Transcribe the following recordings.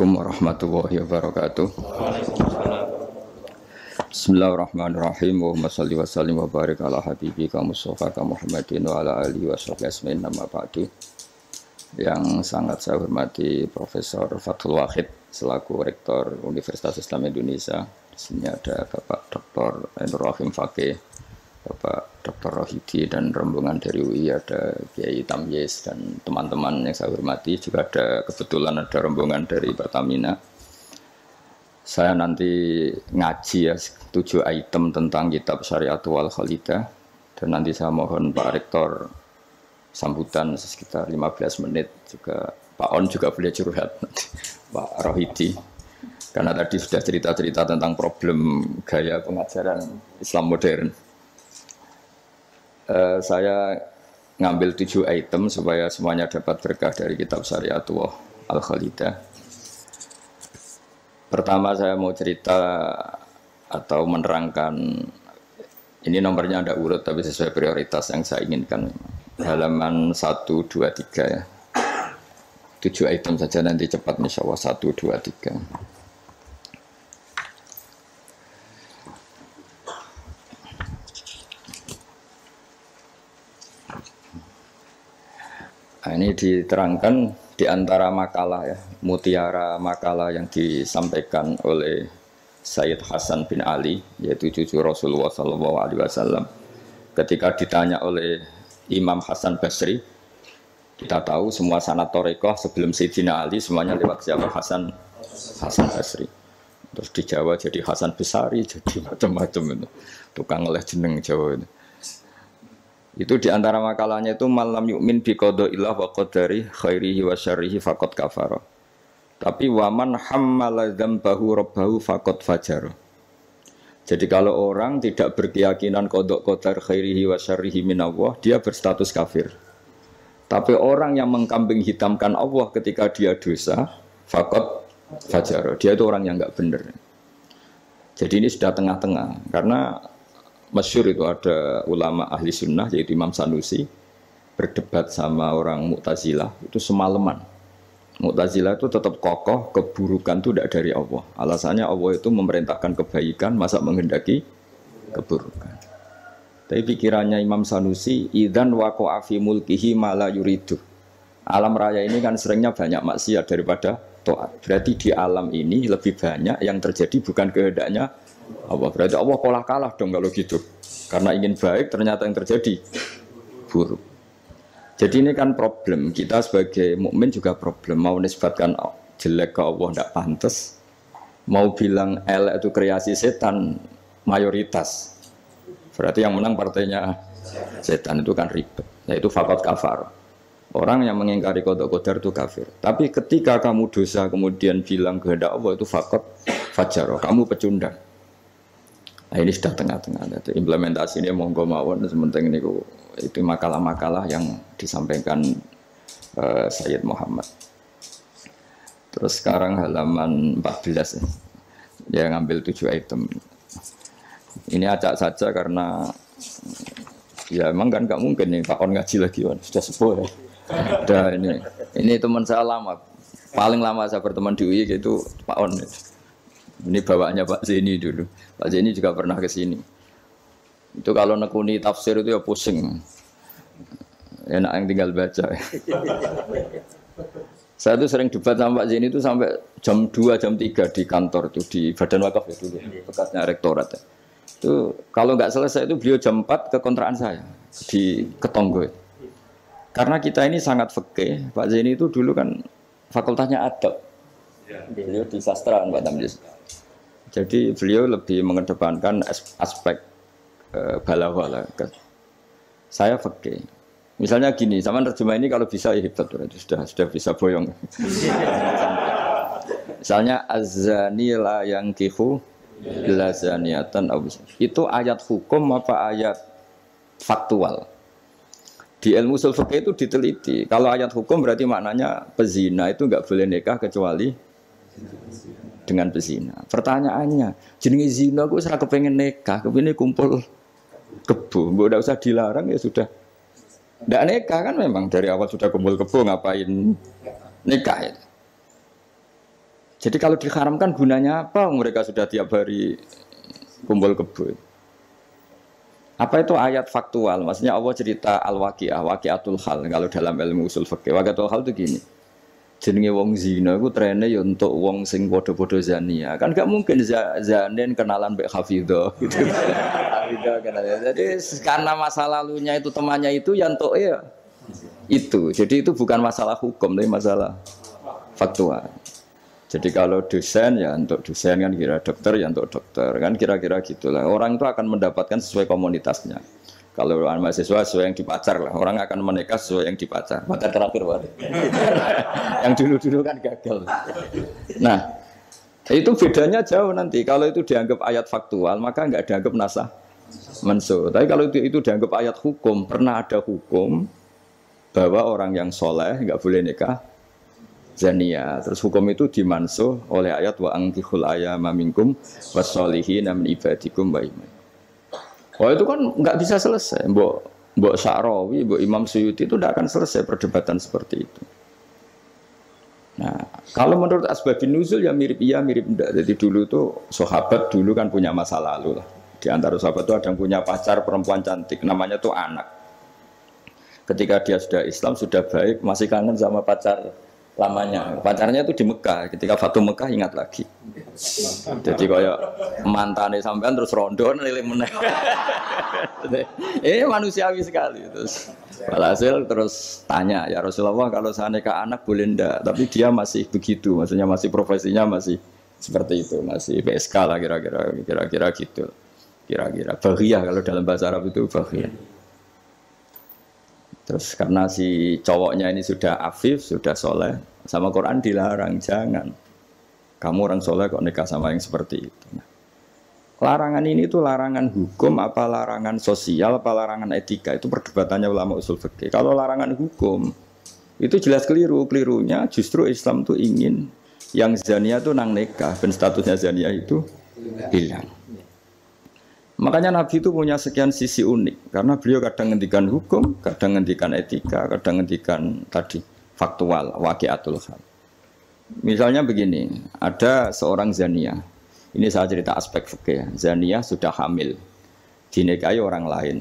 Assalamualaikum warahmatullahi wabarakatuh. Bismillahirrahmanirrahim. Allahumma shalli wa sallim wa barik ala habibika Mustafa Muhammadin wa ala alihi wa sahbihi ajmain. Nama ba'du. Yang sangat saya hormati Profesor Fathul Wahid selaku Rektor Universitas Islam Indonesia. Di sini ada Bapak Dr. Ainur Rahim Fakih, Bapak Dr. Rohidi dan rombongan dari UI, ada Kiai Tamyiz dan teman-teman yang saya hormati. Juga ada kebetulan ada rombongan dari Pertamina. Saya nanti ngaji ya 7 item tentang kitab Syariatul wal Khalidah, dan nanti saya mohon Pak Rektor sambutan sekitar 15 menit. Juga Pak On juga boleh curhat nanti, Pak Rohidi, karena tadi sudah cerita-cerita tentang problem gaya pengajaran Islam modern. Saya ngambil 7 item supaya semuanya dapat berkah dari kitab Syariatul wal Khalidah. Pertama saya mau cerita atau menerangkan, ini nomornya ada urut tapi sesuai prioritas yang saya inginkan. Halaman 1, 2, 3 ya. 7 item saja nanti cepat insya Allah. 1, 2, 3. Nah, ini diterangkan di antara makalah ya, mutiara makalah yang disampaikan oleh Sayyid Hasan bin Ali, yaitu cucu Rasulullah SAW. Ketika ditanya oleh Imam Hasan Basri, kita tahu semua sanad thariqah sebelum Sayyidina Ali semuanya lewat siapa? Hasan Basri. Terus di Jawa jadi Hasan Besari, jadi macam-macam itu. Tukang oleh jeneng Jawa itu. Itu di antara makalahnya itu malam yu'min bi qadaillah wa qadari khairihi wa syarrihi faqad kafara. Tapi waman hammala dzambahu rabbahu faqad fajara. Jadi kalau orang tidak berkeyakinan qada qadar khairihi wa syarrihi minallah, dia berstatus kafir. Tapi orang yang mengkambing hitamkan Allah ketika dia dosa, faqad fajara. Dia itu orang yang enggak benar. Jadi ini sudah tengah-tengah, karena masyhur itu ada ulama ahli sunnah yaitu Imam Sanusi berdebat sama orang Mu'tazilah itu semalaman. Mu'tazilah itu tetap kokoh keburukan itu tidak dari Allah. Alasannya Allah itu memerintahkan kebaikan, masa menghendaki keburukan. Tapi pikirannya Imam Sanusi, idzan waqa'a fi mulkihi ma la yuridu. Alam raya ini kan seringnya banyak maksiat daripada taat. Berarti di alam ini lebih banyak yang terjadi bukan kehendaknya Allah. Berarti Allah kalah dong kalau gitu. Karena ingin baik ternyata yang terjadi buruk. Jadi ini kan problem. Kita sebagai mukmin juga problem. Mau nisbatkan jelek ke Allah tidak pantas. Mau bilang elek itu kreasi setan mayoritas. Berarti yang menang partainya setan, itu kan ribet. Yaitu faqad kafar. Orang yang mengingkari qada qadar itu kafir. Tapi ketika kamu dosa kemudian bilang kehendak Allah itu faqad fajara, kamu pecundang. Nah ini sudah tengah-tengah. Implementasi ini monggo mawon, sementing ini itu makalah-makalah yang disampaikan Sayyid Muhammad. Terus sekarang halaman 14 ya, ngambil 7 item. Ini acak saja karena ya emang kan nggak mungkin nih Pak On ngaji lagi, sudah sepuh ya. Dan ini teman saya lama, paling lama saya berteman di UI itu Pak On. Ini bawaannya Pak Zeni dulu. Pak Zeni juga pernah ke sini. Itu kalau nekuni tafsir itu ya pusing. Enak yang tinggal baca. Saya tuh sering debat sama Pak Zeni itu sampai jam 2, jam 3 di kantor tuh, di Badan Wakaf ya dulu, bekasnya rektorat ya. Itu kalau nggak selesai itu beliau jam 4 ke kontrakan saya di Ketonggo. Karena kita ini sangat fikih. Pak Zeni itu dulu kan fakultasnya adab. Beliau di sastra Pak Tamyiz. Jadi beliau lebih mengedepankan aspek balaghah lah. Saya fikih. Misalnya gini, sama terjemah ini kalau bisa ya hebat, sudah bisa boyong. Misalnya az-zani la yankihu illa zaniatan. Itu ayat hukum apa ayat faktual? Di ilmu ushul fikih itu diteliti. Kalau ayat hukum berarti maknanya pezina itu enggak boleh nikah kecuali dengan pezina. Pertanyaannya, jenenge zina kok ora kepengen nikah, kepene kumpul kebo, mbok ndak usah dilarang ya sudah. Ndak nikah kan memang dari awal sudah kumpul kebo, ngapain nikah ya. Jadi kalau diharamkan gunanya apa? Mereka sudah tiap hari kumpul kebo. Apa itu ayat faktual? Maksudnya Allah cerita al-waqi'ah, waqi'atul hal. Kalau dalam ilmu usul fikih, waqi'atul hal itu gini. Jenenge wong zina iku trene ya untuk wong sing padha-padha zania. Kan gak mungkin zanen kenalan mbek hafidhah gitu. Hafidhah kenalan. Jadi karena masa lalunya itu temannya itu ya entuk ya itu. Jadi itu bukan masalah hukum, tapi masalah faktual. Jadi kalau dosen ya untuk dosen kan kira dokter ya untuk dokter kan kira-kira gitulah. Orang itu akan mendapatkan sesuai komunitasnya. Kalau mahasiswa sesuai yang dipacar lah. Orang akan menikah sesuai yang dipacar. Pacar terakhir wae. Yang dulu-dulu kan gagal. Nah, itu bedanya jauh nanti. Kalau itu dianggap ayat faktual maka enggak dianggap nasah mansuh. Tapi kalau itu dianggap ayat hukum, pernah ada hukum bahwa orang yang soleh enggak boleh nikah zania. Terus hukum itu dimansuh oleh ayat wa ankihul ayyama minkum wassolihin min ibadikum wa iman. Oh itu kan nggak bisa selesai. Mbok Sa'rawi, Mbok Imam Suyuti itu tidak akan selesai perdebatan seperti itu. Nah, kalau menurut asbabun nuzul ya mirip iya mirip enggak. Jadi dulu tuh sahabat dulu kan punya masa lalu lah. Di antara sahabat itu ada yang punya pacar perempuan cantik, namanya tuh Anak. Ketika dia sudah Islam, sudah baik, masih kangen sama pacar lamanya. Pacarnya itu di Mekah. Ketika Fatu Mekah ingat lagi. Jadi kayak mantane sampean terus rondo nilai meneh. Ini manusiawi sekali. Terus walhasil terus tanya, ya Rasulullah kalau saya nikah anak boleh ndak? Tapi dia masih begitu, maksudnya masih profesinya masih seperti itu, masih PSK lah kira-kira gitu. Kira-kira baghiyah kalau dalam bahasa Arab itu baghiyah. Terus karena si cowoknya ini sudah afif, sudah soleh, sama Quran dilarang, jangan. Kamu orang soleh kok nikah sama yang seperti itu. Nah, larangan ini itu larangan hukum, apa larangan sosial, apa larangan etika. Itu perdebatannya ulama usul fikih. Kalau larangan hukum, itu jelas keliru. Kelirunya justru Islam itu ingin yang zania itu nang nikah, dan statusnya zania itu hilang. Makanya Nabi itu punya sekian sisi unik karena beliau kadang ngendikan hukum, kadang ngendikan etika, kadang ngendikan tadi faktual, waqi'atul hal. Misalnya begini, ada seorang zania. Ini saya cerita aspek fikih. Zania sudah hamil, dinikahi orang lain.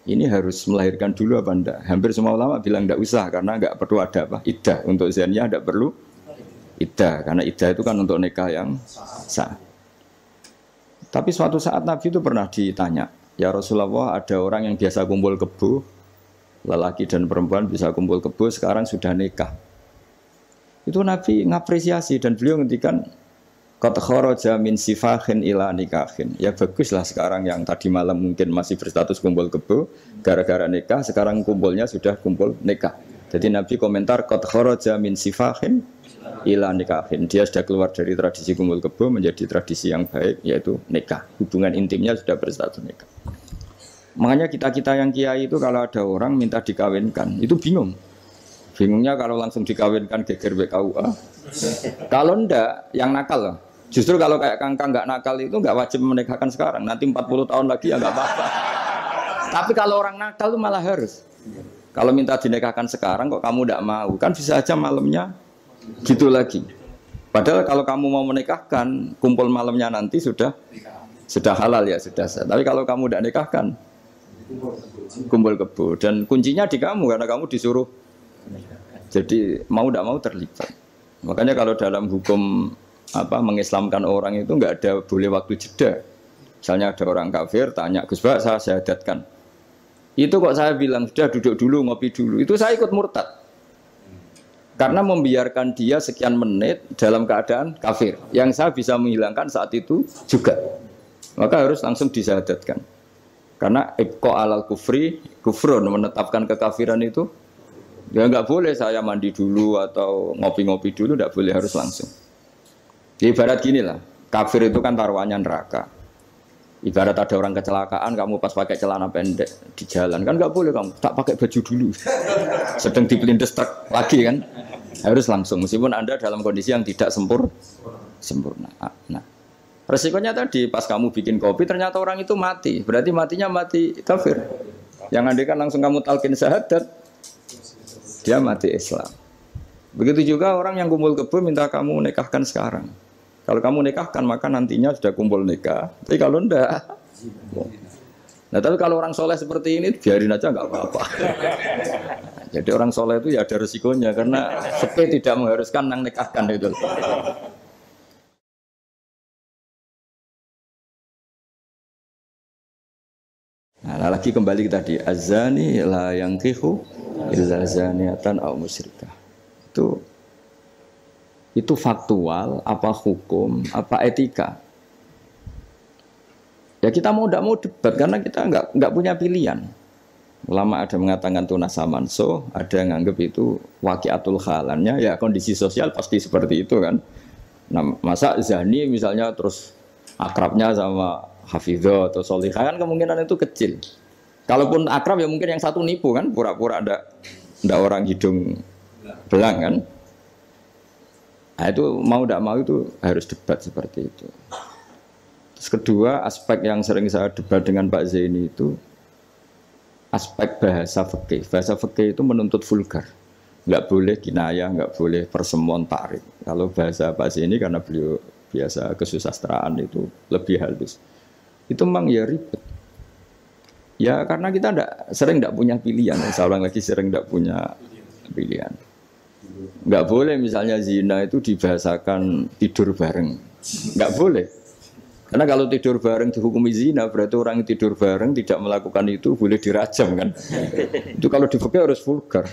Ini harus melahirkan dulu apa enggak? Hampir semua ulama bilang enggak usah karena enggak perlu ada apa? Iddah. Untuk zania enggak perlu iddah karena iddah itu kan untuk nikah yang sah. Tapi suatu saat Nabi itu pernah ditanya, ya Rasulullah ada orang yang biasa kumpul kebo, lelaki dan perempuan bisa kumpul kebo, sekarang sudah nikah. Itu Nabi ngapresiasi dan beliau ngendikan, qad kharaja min sifahin ila nikahin. Ya baguslah sekarang yang tadi malam mungkin masih berstatus kumpul kebo, gara-gara nikah, sekarang kumpulnya sudah kumpul nikah. Jadi Nabi komentar, qad kharaja min sifahin ila nikahin. Dia sudah keluar dari tradisi kumpul kebo menjadi tradisi yang baik, yaitu nikah. Hubungan intimnya sudah berstatus nikah. Makanya kita-kita yang kiai itu kalau ada orang minta dikawinkan, itu bingung. Bingungnya kalau langsung dikawinkan geger BKUA. Kalau ndak, yang nakal loh. Justru kalau kayak kangkang nggak nakal itu nggak wajib menikahkan sekarang. Nanti 40 tahun lagi ya nggak apa-apa. Tapi kalau orang nakal itu malah harus. Kalau minta dinikahkan sekarang kok kamu ndak mau, kan bisa aja malamnya gitu lagi. Padahal kalau kamu mau menikahkan, kumpul malamnya nanti sudah halal ya sudah sah. Tapi kalau kamu tidak nikahkan, kumpul kebo dan kuncinya di kamu karena kamu disuruh. Jadi mau tidak mau terlibat. Makanya kalau dalam hukum mengislamkan orang itu nggak ada boleh waktu jeda. Misalnya ada orang kafir tanya, Gus Bak saya syahadatkan. Itu kok saya bilang sudah duduk dulu ngopi dulu. Itu saya ikut murtad. Karena membiarkan dia sekian menit dalam keadaan kafir. Yang saya bisa menghilangkan saat itu juga. Maka harus langsung disyahadatkan. Karena ibqa alal kufri, kufrun, menetapkan kekafiran itu. Ya nggak boleh saya mandi dulu atau ngopi-ngopi dulu, nggak boleh, harus langsung. Jadi ibarat gini lah, kafir itu kan taruhannya neraka. Ibarat ada orang kecelakaan, kamu pas pakai celana pendek di jalan, kan nggak boleh kamu tak pakai baju dulu. Sedang dipelindes truk lagi kan, harus langsung. Meskipun Anda dalam kondisi yang tidak sempurna. Nah, resikonya tadi pas kamu bikin kopi ternyata orang itu mati, berarti matinya mati kafir. Yang andai kan langsung kamu talqin syahadat, dia mati Islam. Begitu juga orang yang kumpul kebo minta kamu nikahkan sekarang. Kalau kamu nikahkan maka nantinya sudah kumpul nikah. Tapi kalau enggak, nah tapi kalau orang soleh seperti ini biarin aja nggak apa-apa. Jadi orang soleh itu ya ada resikonya karena sepe tidak mengharuskan nang nikahkan itu. Nah, lagi kembali tadi azani la yankihu illa zaniatan aw musyrikah. Itu faktual, apa hukum, apa etika. Ya kita mau tidak mau debat karena kita nggak punya pilihan. Ulama ada mengatakan tunas samanso, ada yang nganggap itu waqiatul halannya, ya kondisi sosial pasti seperti itu kan. Nah, masa zani misalnya terus akrabnya sama hafidho atau solihah kan kemungkinan itu kecil. Kalaupun akrab ya mungkin yang satu nipu kan, pura-pura ada orang hidung belang kan. Nah, itu mau tidak mau itu harus debat seperti itu. Terus kedua, aspek yang sering saya debat dengan Pak Zaini itu aspek bahasa fikih. Bahasa fikih itu menuntut vulgar. Enggak boleh kinayah, enggak boleh persemuan takrif. Kalau bahasa Pak Zaini karena beliau biasa kesusastraan itu lebih halus. Itu memang ya ribet. Ya karena kita sering tidak punya pilihan. Saya ulang lagi sering tidak punya pilihan. Enggak boleh misalnya zina itu dibahasakan tidur bareng. Enggak boleh. Karena kalau tidur bareng dihukumi zina berarti orang yang tidur bareng tidak melakukan itu boleh dirajam kan. Itu kalau di fikih harus vulgar.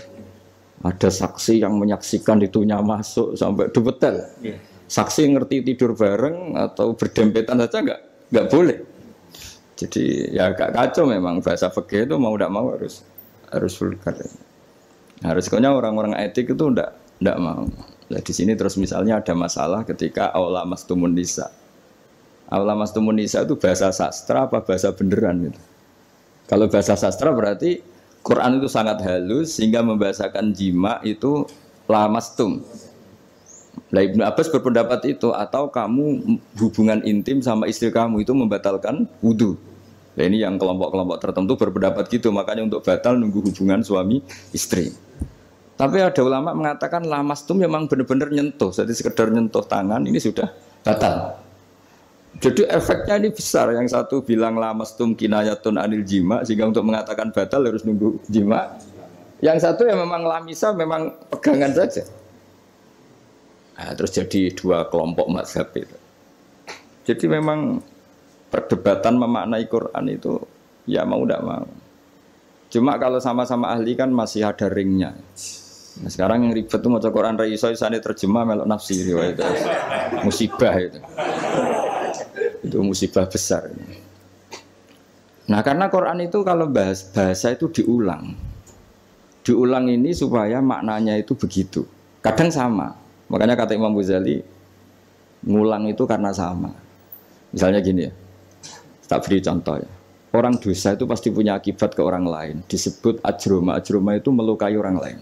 Ada saksi yang menyaksikan itunya masuk sampai dubetel. Saksi ngerti tidur bareng atau berdempetan saja enggak boleh. Jadi ya agak kacau memang bahasa fikih itu mau tidak mau harus vulgar. Harusnya orang-orang etik itu enggak mau. Nah, di sini terus misalnya ada masalah ketika aula mastumun nisa. Aula mastumun nisa itu bahasa sastra apa bahasa beneran gitu. Kalau bahasa sastra berarti Quran itu sangat halus sehingga membahasakan jima itu lamastum. Nah, Ibnu Abbas berpendapat itu atau kamu hubungan intim sama istri kamu itu membatalkan wudu. Nah, ini yang kelompok-kelompok tertentu berpendapat gitu, makanya untuk batal nunggu hubungan suami istri. Tapi ada ulama mengatakan lamastum memang benar-benar nyentuh, jadi sekedar nyentuh tangan ini sudah batal. Jadi efeknya ini besar. Yang satu bilang lamastum kinayatun anil jima, sehingga untuk mengatakan batal harus nunggu jima. Yang satu ya memang lamisa, memang pegangan saja. Nah, terus jadi dua kelompok mazhab itu. Jadi memang perdebatan memaknai Quran itu ya mau tidak mau. Cuma kalau sama-sama ahli kan masih ada ringnya. Nah, sekarang yang ribet itu mau Quran Raiso isane terjemah melok nafsi riwayat itu. Musibah itu. Itu musibah besar. Nah, karena Quran itu kalau bahasa itu diulang. Diulang ini supaya maknanya itu begitu. Kadang sama. Makanya kata Imam Ghazali ngulang itu karena sama. Misalnya gini ya. Tak beri contoh ya. Orang dosa itu pasti punya akibat ke orang lain. Disebut ajroma. Ajroma itu melukai orang lain.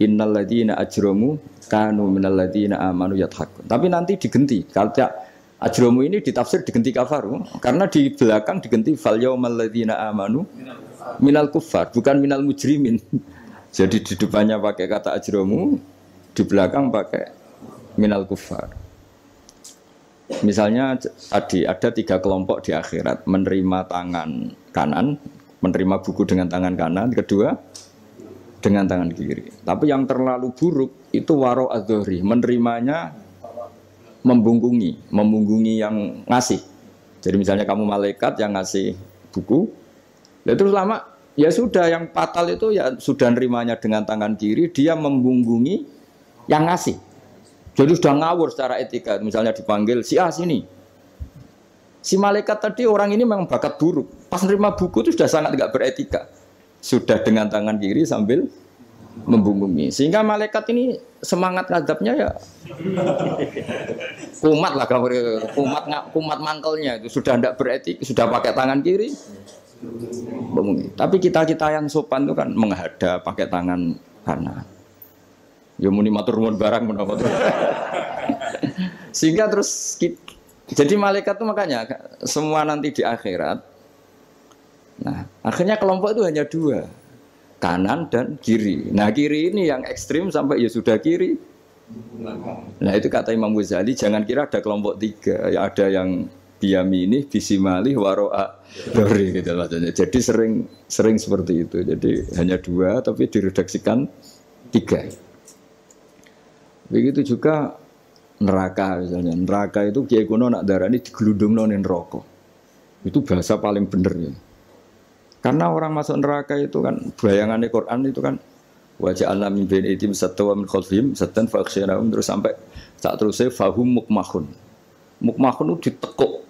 Innal ladzina ajromu kanu minal ladzina amanu yadhakun. Tapi nanti digenti. Kalau ajromu ini ditafsir digenti kafaru karena di belakang digenti fal yaumal ladzina amanu minal kuffar, bukan minal mujrimin. Jadi di depannya pakai kata ajromu, di belakang pakai minal kuffar. Misalnya tadi ada 3 kelompok di akhirat, menerima tangan kanan, menerima buku dengan tangan kanan, kedua dengan tangan kiri. Tapi yang terlalu buruk itu waro adzohri, menerimanya membungkungi yang ngasih. Jadi misalnya kamu malaikat yang ngasih buku, terus lama ya sudah yang fatal itu ya sudah nerimanya dengan tangan kiri, dia membungkungi yang ngasih. Jadi sudah ngawur secara etika. Misalnya dipanggil si A sini. Si malaikat tadi orang ini memang bakat buruk. Pas nerima buku itu sudah sangat tidak beretika. Sudah dengan tangan kiri sambil membungkungi. Sehingga malaikat ini semangat ngadapnya ya kumat lah, kumat mangkelnya itu sudah tidak beretik, sudah pakai tangan kiri membungkungi. Tapi kita yang sopan itu kan menghadap pakai tangan kanan. Ya muni matur nuwun barang menapa. Sehingga terus jadi malaikat itu makanya semua nanti di akhirat. Nah, akhirnya kelompok itu hanya 2. kanan dan kiri. Nah kiri ini yang ekstrim sampai ya sudah kiri. Nah itu kata Imam Ghazali, jangan kira ada kelompok tiga, ya ada yang biyamini, bisimali, waro'a dori gitu maksudnya. Jadi sering seperti itu. Jadi hanya dua tapi diredaksikan tiga. Begitu juga neraka misalnya. Neraka itu kiai kuno nak darani digelundungno ning neraka. Itu bahasa paling bener ya. Karena orang masuk neraka itu kan bayangannya Quran itu kan wajah alam min bain itim satwa min khalfihim satan fakhsyanahum terus sampai saat terusnya fahum mukmahun. Mukmahun itu ditekuk.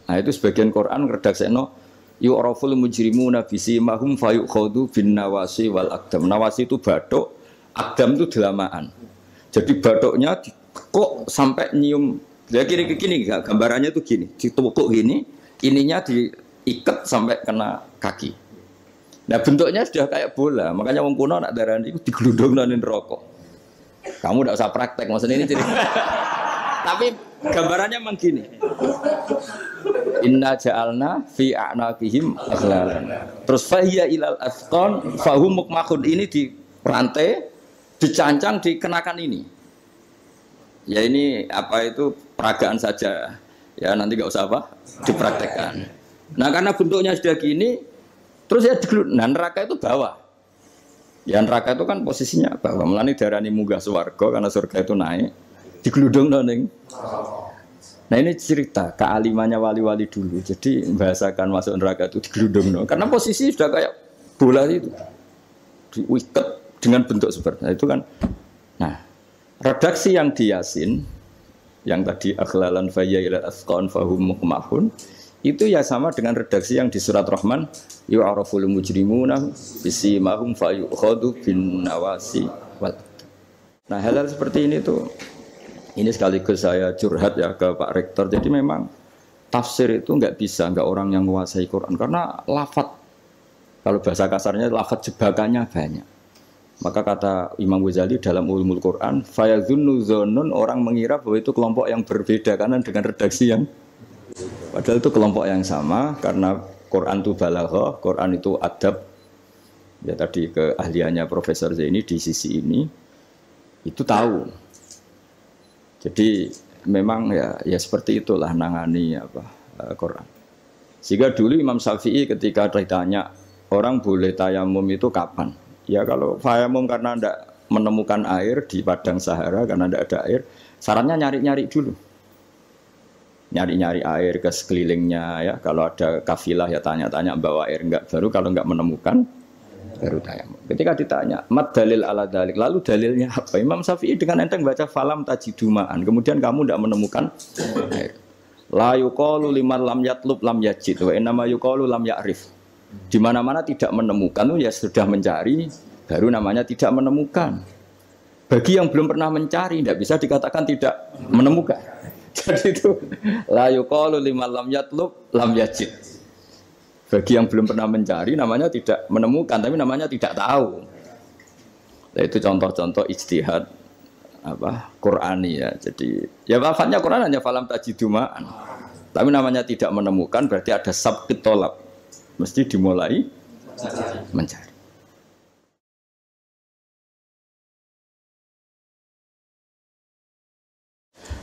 Nah itu sebagian Quran redaksekno yu'raful mujrimuna bisimahum fayukhadhu bin nawasi wal aqdam. Nawasi itu bathuk, aqdam itu delamaan. Jadi bathuknya ditekuk sampai nyium. Ya kiri gini gambarannya itu gini, ditekuk gini, ininya diikat sampai kena kaki. Nah bentuknya sudah kayak bola, makanya wong kuno nak darani itu digelundungno ning neraka. Kamu tidak usah praktek, maksudnya ini cerita. Tapi gambarannya memang gini. Inna ja'alna fi a'naqihim aghlalan. Terus fahiya ilal asqan fahum mukmahun, ini di rantai dicancang dikenakan ini. Ya ini apa itu peragaan saja. Ya nanti enggak usah apa dipraktekkan. Nah karena bentuknya sudah gini, terus ya nah neraka itu bawah. Ya neraka itu kan posisinya bawah. Mulane darani munggah swarga karena surga itu naik. Digelundungno ning. Nah ini cerita kealimannya wali-wali dulu. Jadi membahasakan masuk neraka itu digelundungno karena posisi sudah kayak bola itu. Diikat dengan bentuk seperti itu kan. Nah, redaksi yang di Yasin yang tadi aghlalan fayya ila asqan fahum mukmahun itu ya sama dengan redaksi yang di surat Rahman yu'araful mujrimuna bisimahum fayukhadhu bin nawasi wal. Nah hal-hal seperti ini tuh ini sekaligus saya curhat ya ke Pak Rektor. Jadi memang tafsir itu nggak orang yang menguasai Quran karena lafadz, kalau bahasa kasarnya lafadz jebakannya banyak. Maka kata Imam Ghazali dalam Ulumul Quran, fayadhunnu dzannun, orang mengira bahwa itu kelompok yang berbeda karena dengan redaksi yang padahal itu kelompok yang sama karena Quran itu balaghah, Quran itu adab. Ya tadi keahliannya Profesor Zaini di sisi ini itu tahu. Jadi memang ya seperti itulah nangani Quran. Sehingga dulu Imam Syafi'i ketika ditanya orang boleh tayamum itu kapan? Ya kalau tayamum karena tidak menemukan air di padang Sahara karena tidak ada air, sarannya nyari-nyari dulu. Nyari-nyari air ke sekelilingnya ya. Kalau ada kafilah ya tanya-tanya bawa air enggak. Baru kalau enggak menemukan baru tayamum. Ketika ditanya, "Mad dalil ala dalik?" Lalu dalilnya apa? Imam Syafi'i dengan enteng baca falam tajidumaan. Kemudian kamu tidak menemukan air. La yuqalu liman lam yatlub lam yajid wa innama yuqalu lam ya'rif. Di mana-mana tidak menemukan itu ya sudah mencari, baru namanya tidak menemukan. Bagi yang belum pernah mencari tidak bisa dikatakan tidak menemukan. Jadi itu la yuqalu liman lam yatlub lam yajid. Bagi yang belum pernah mencari namanya tidak menemukan, tapi namanya tidak tahu. Nah, itu contoh-contoh ijtihad Qur'ani ya. Jadi ya lafadznya Quran hanya falam tajidumaan. Tapi namanya tidak menemukan berarti ada sabqit tolab. Mesti dimulai mencari.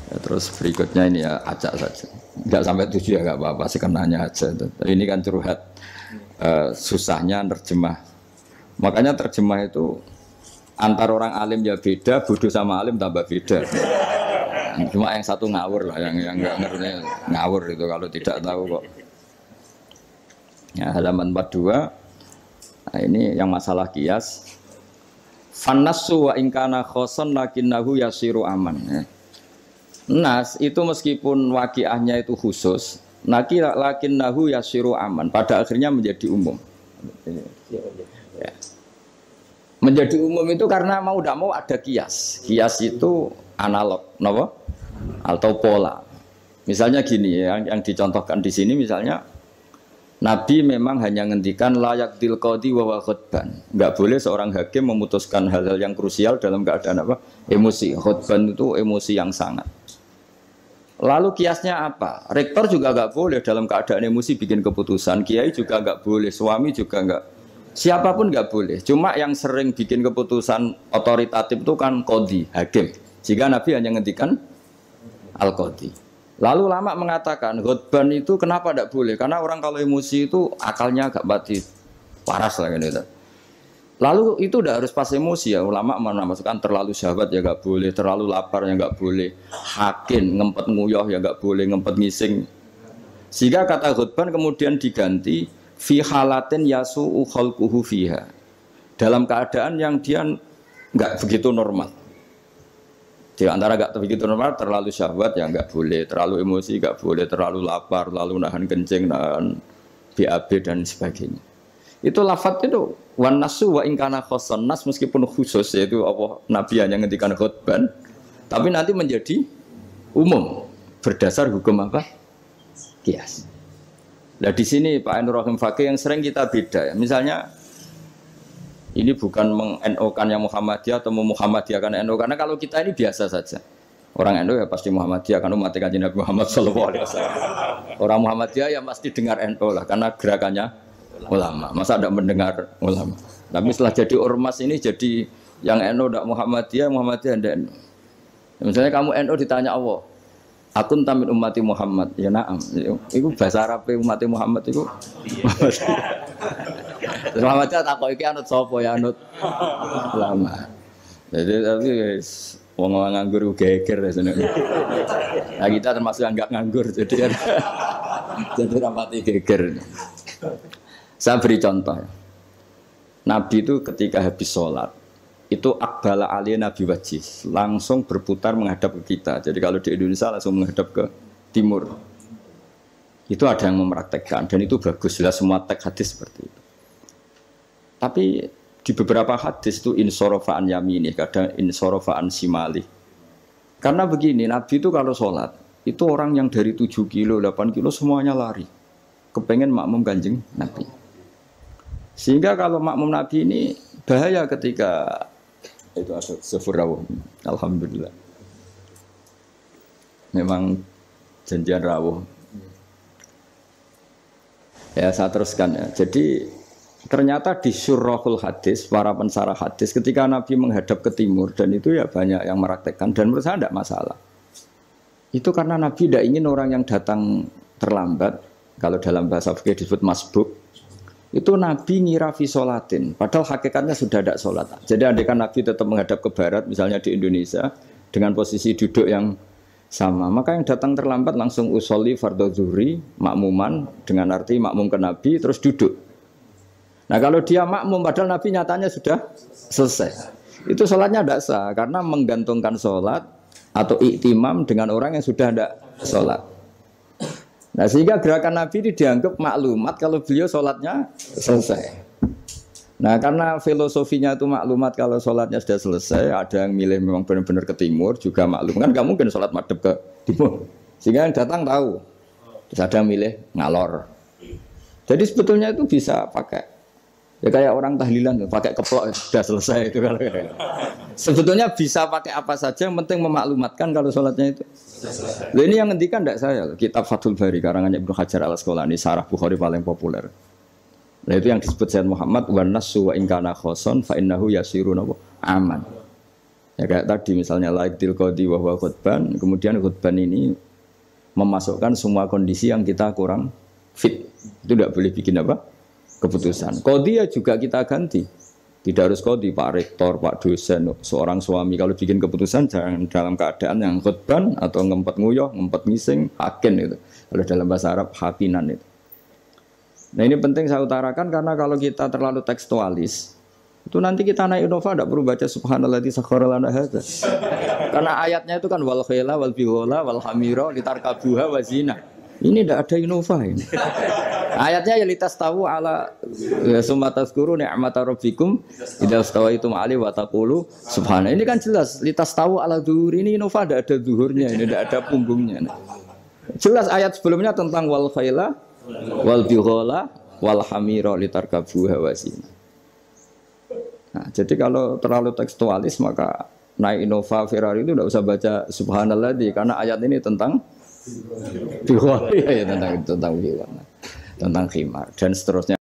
Ya, terus berikutnya ini ya acak saja. Enggak sampai 7 ya enggak apa-apa, sekenanya aja. Ini kan curhat susahnya nerjemah. Makanya terjemah itu antar orang alim ya beda, bodoh sama alim tambah beda. Cuma yang satu ngawur lah, yang enggak ngerti ngawur itu kalau tidak tahu kok. Ya, halaman 42. Nah, ini yang masalah kias. Fannasu wa ingkana khoson lakinnahu yasiru aman. Ya. Nas itu meskipun waqiahnya itu khusus, lakinnahu yasiru aman. Pada akhirnya menjadi umum. Ya. Menjadi umum itu karena mau tidak mau ada kias. Kias itu analog, no? Atau pola. Misalnya gini, yang dicontohkan di sini misalnya Nabi memang hanya ngendikan layak tilqadi wa khutban. Enggak boleh seorang hakim memutuskan hal-hal yang krusial dalam keadaan emosi. Khutban itu emosi yang sangat. Lalu kiasnya apa? Rektor juga enggak boleh dalam keadaan emosi bikin keputusan. Kiai juga enggak boleh, suami juga enggak Siapapun nggak boleh. Cuma yang sering bikin keputusan otoritatif itu kan qadhi, hakim. Jika Nabi hanya ngendikan al-qadhi. Lalu lama mengatakan khutban itu kenapa tidak boleh? Karena orang kalau emosi itu akalnya agak mati paras lah gitu. Lalu itu udah harus pas emosi ya. Ulama masukkan terlalu syahwat ya nggak boleh, terlalu lapar ya nggak boleh, hakin ngempet nguyah ya nggak boleh, ngempet ngising. Sehingga kata khutban kemudian diganti fi halatin yasu'u khalquhu fiha. Dalam keadaan yang dia nggak begitu normal. Di antara nggak begitu normal, terlalu syahwat ya nggak boleh, terlalu emosi nggak boleh, terlalu lapar, lalu nahan kencing, nahan BAB dan sebagainya. Itu lafadz itu wan nasu wa ingkana khoson nas meskipun khusus yaitu Allah Nabi hanya ngendikan khutban tapi nanti menjadi umum berdasar hukum apa? Qiyas. Nah di sini Pak Ainur Rahim Fakih yang sering kita beda ya. Misalnya ini bukan meng-NO-kan yang Muhammadiyah atau Muhammadiyahkan NO karena kalau kita ini biasa saja. Orang NO ya pasti Muhammadiyah karena umat Kanjeng Nabi Muhammad sallallahu alaihi wasallam. Orang Muhammadiyah ya pasti dengar NO lah karena gerakannya ulama, masa tidak mendengar ulama. Tapi setelah jadi ormas ini jadi yang NU tidak Muhammadiyah tidak NU. Misalnya kamu NU ditanya Allah, akun tamin ummati Muhammad, ya naam. Itu bahasa Arab umat Muhammad itu. Muhammadiyah tak kok iki anut sapa ya anut ulama. Jadi tapi wong nganggur geger sebenarnya. Nah kita termasuk yang enggak nganggur jadi rapati geger. Saya beri contoh. Nabi itu ketika habis sholat, itu akbala aliyah Nabi wajih, langsung berputar menghadap ke kita. Jadi kalau di Indonesia langsung menghadap ke timur. Itu ada yang mempraktekkan, dan itu bagus. Jelas semua teks hadis seperti itu. Tapi di beberapa hadis itu insorofaan yamini, kadang insorofaan simali. Karena begini, Nabi itu kalau sholat, itu orang yang dari 7 kilo, 8 kilo semuanya lari. Kepengen makmum Kanjeng Nabi. Sehingga kalau makmum Nabi ini bahaya ketika itu ada sefur alhamdulillah. Memang janjian rawuh. Ya saya teruskan ya. Jadi ternyata di syurahul hadis, para pensarah hadis ketika Nabi menghadap ke timur dan itu ya banyak yang meraktekkan dan menurut saya tidak masalah. Itu karena Nabi tidak ingin orang yang datang terlambat, kalau dalam bahasa fikih disebut masbuk. Itu Nabi ngira fi sholatin, padahal hakikatnya sudah tidak sholat. Jadi andaikan Nabi tetap menghadap ke barat, misalnya di Indonesia, dengan posisi duduk yang sama, maka yang datang terlambat langsung usolli fardhu zuhri, makmuman, dengan arti makmum ke Nabi, terus duduk. Nah kalau dia makmum, padahal Nabi nyatanya sudah selesai. Itu sholatnya tidak sah, karena menggantungkan sholat atau iktimam dengan orang yang sudah tidak sholat. Nah sehingga gerakan Nabi ini dianggap maklumat kalau beliau sholatnya selesai. Nah karena filosofinya itu maklumat kalau sholatnya sudah selesai, ada yang milih memang benar-benar ke timur juga maklum. Kan gak mungkin sholat madhep ke timur. Sehingga yang datang tahu. Terus ada yang milih ngalor. Jadi sebetulnya itu bisa pakai. Ya kayak orang tahlilan, pakai keplok sudah selesai itu kalau sebetulnya bisa pakai apa saja, yang penting memaklumatkan kalau sholatnya itu. Loh, ini yang ngendikan tidak saya, kitab Fathul Bari karangannya Ibnu Hajar Al-Asqalani, Sarah Bukhari paling populer. Nah itu yang disebut Sayyid Muhammad wan nasu wa ingkana khoson fa innahu yasirun aman. Ya kayak tadi misalnya laiktil qadi wa huwa khutban, kemudian khutban ini memasukkan semua kondisi yang kita kurang fit. Itu tidak boleh bikin apa? Keputusan. Qadhi ya juga kita ganti. Tidak harus qadhi, Pak Rektor, Pak dosen, seorang suami kalau bikin keputusan jangan dalam keadaan yang khutban atau ngempet nguyuh, ngempet ngising, hakin itu. Kalau dalam bahasa Arab hakinan itu. Nah ini penting saya utarakan karena kalau kita terlalu tekstualis, itu nanti kita naik Innova tidak perlu baca subhanalladzi sakhkhara lana hadza. Karena ayatnya itu kan wal khayla wal bighala wal hamira litarkabuha wa zina. Ini tidak ada Innova ini. Ayatnya ya litas tahu ala sumatas guru ni'mata rabbikum idza stawaitum ali wa taqulu subhana. Ini kan jelas litas tahu ala zuhur, ini Innova tidak ada zuhurnya, ini tidak ada punggungnya. Jelas ayat sebelumnya tentang wal khayla wal bighala wal hamira litarkabuha wa zina. Nah, jadi kalau terlalu tekstualis maka naik Innova Ferrari itu tidak usah baca subhanalladzi karena ayat ini tentang ya tentang khimar dan seterusnya.